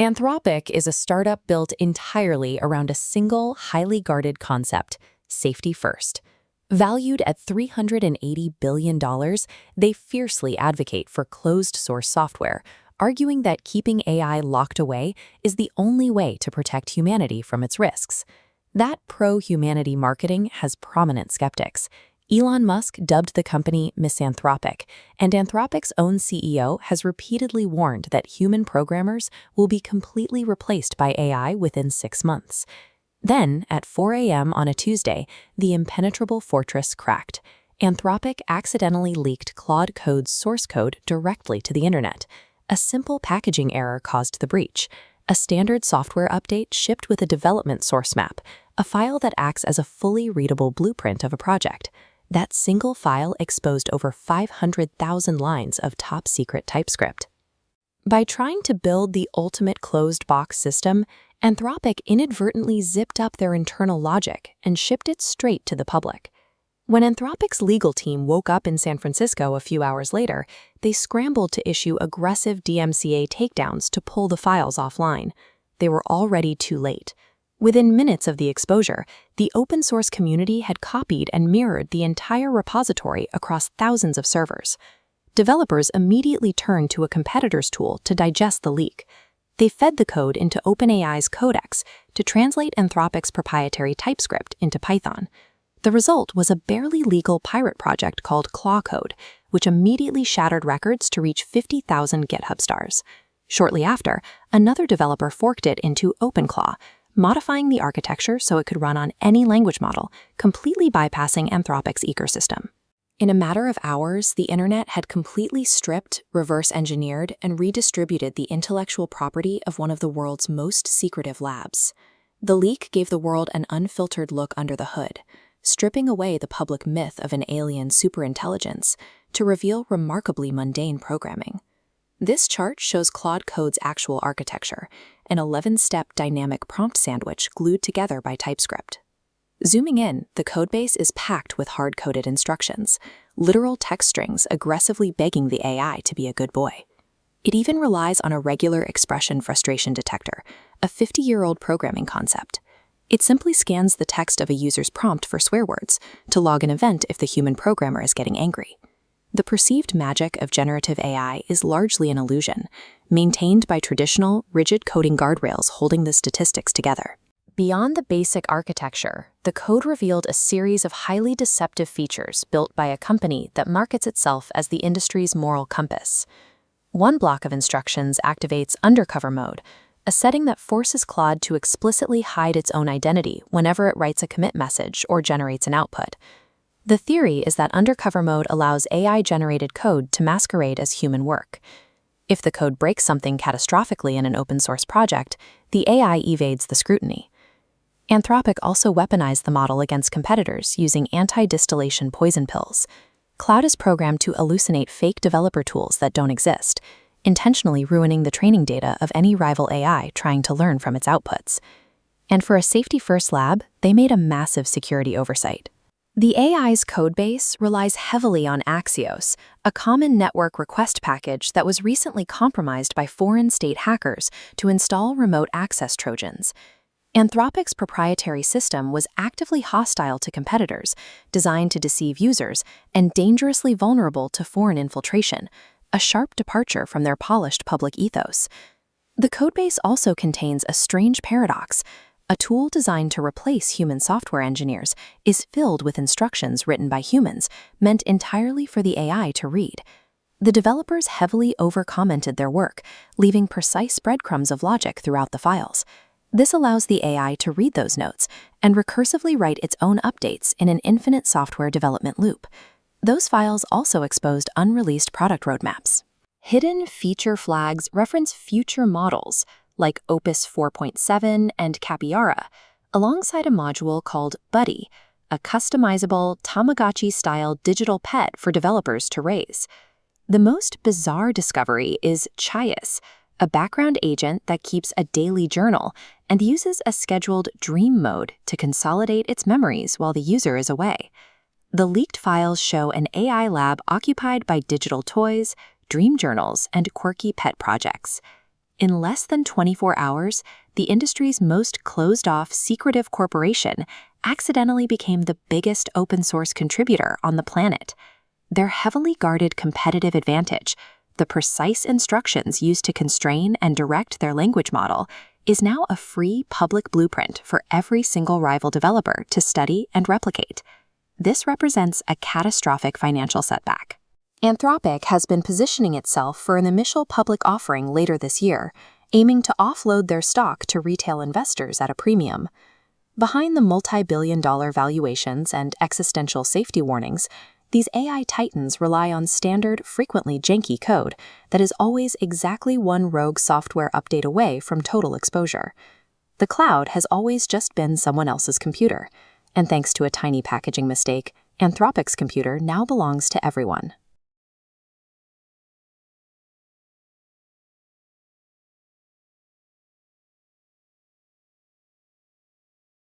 Anthropic is a startup built entirely around a single, highly guarded concept: safety first. Valued at $380 billion, they fiercely advocate for closed-source software, arguing that keeping AI locked away is the only way to protect humanity from its risks. That pro-humanity marketing has prominent skeptics. Elon Musk dubbed the company misanthropic, and Anthropic's own CEO has repeatedly warned that human programmers will be completely replaced by AI within 6 months. Then, at 4 a.m. on a Tuesday, the impenetrable fortress cracked. Anthropic accidentally leaked Claude Code's source code directly to the internet. A simple packaging error caused the breach. A standard software update shipped with a development source map, a file that acts as a fully readable blueprint of a project. That single file exposed over 500,000 lines of top-secret TypeScript. By trying to build the ultimate closed-box system, Anthropic inadvertently zipped up their internal logic and shipped it straight to the public. When Anthropic's legal team woke up in San Francisco a few hours later, they scrambled to issue aggressive DMCA takedowns to pull the files offline. They were already too late. Within minutes of the exposure, the open-source community had copied and mirrored the entire repository across thousands of servers. Developers immediately turned to a competitor's tool to digest the leak. They fed the code into OpenAI's Codex to translate Anthropic's proprietary TypeScript into Python. The result was a barely legal pirate project called Claude Code, which immediately shattered records to reach 50,000 GitHub stars. Shortly after, another developer forked it into Openclaw, modifying the architecture so it could run on any language model, completely bypassing Anthropic's ecosystem. In a matter of hours, the internet had completely stripped, reverse-engineered, and redistributed the intellectual property of one of the world's most secretive labs. The leak gave the world an unfiltered look under the hood, stripping away the public myth of an alien superintelligence to reveal remarkably mundane programming. This chart shows Claude Code's actual architecture, an 11-step dynamic prompt sandwich glued together by TypeScript. Zooming in, the codebase is packed with hard-coded instructions, literal text strings aggressively begging the AI to be a good boy. It even relies on a regular expression frustration detector, a 50-year-old programming concept. It simply scans the text of a user's prompt for swear words to log an event if the human programmer is getting angry. The perceived magic of generative AI is largely an illusion, maintained by traditional, rigid coding guardrails holding the statistics together. Beyond the basic architecture, the code revealed a series of highly deceptive features built by a company that markets itself as the industry's moral compass. One block of instructions activates Undercover mode, a setting that forces Claude to explicitly hide its own identity whenever it writes a commit message or generates an output. The theory is that Undercover mode allows AI-generated code to masquerade as human work. If the code breaks something catastrophically in an open-source project, the AI evades the scrutiny. Anthropic also weaponized the model against competitors using Anti-Distillation Poison Pills. Claude is programmed to hallucinate fake developer tools that don't exist, intentionally ruining the training data of any rival AI trying to learn from its outputs. And for a safety-first lab, they made a massive security oversight. The AI's codebase relies heavily on Axios, a common network request package that was recently compromised by foreign state hackers to install remote access Trojans. Anthropic's proprietary system was actively hostile to competitors, designed to deceive users, and dangerously vulnerable to foreign infiltration, a sharp departure from their polished public ethos. The codebase also contains a strange paradox. A tool designed to replace human software engineers is filled with instructions written by humans, meant entirely for the AI to read. The developers heavily over-commented their work, leaving precise breadcrumbs of logic throughout the files. This allows the AI to read those notes and recursively write its own updates in an infinite software development loop. Those files also exposed unreleased product roadmaps. Hidden feature flags reference future models, like Opus 4.7 and Capybara, alongside a module called Buddy, a customizable Tamagotchi-style digital pet for developers to raise. The most bizarre discovery is Chias, a background agent that keeps a daily journal and uses a scheduled dream mode to consolidate its memories while the user is away. The leaked files show an AI lab occupied by digital toys, dream journals, and quirky pet projects. In less than 24 hours, the industry's most closed-off, secretive corporation accidentally became the biggest open-source contributor on the planet. Their heavily guarded competitive advantage, the precise instructions used to constrain and direct their language model, is now a free public blueprint for every single rival developer to study and replicate. This represents a catastrophic financial setback. Anthropic has been positioning itself for an initial public offering later this year, aiming to offload their stock to retail investors at a premium. Behind the multi-billion-dollar valuations and existential safety warnings, these AI titans rely on standard, frequently janky code that is always exactly one rogue software update away from total exposure. The cloud has always just been someone else's computer, and thanks to a tiny packaging mistake, Anthropic's computer now belongs to everyone.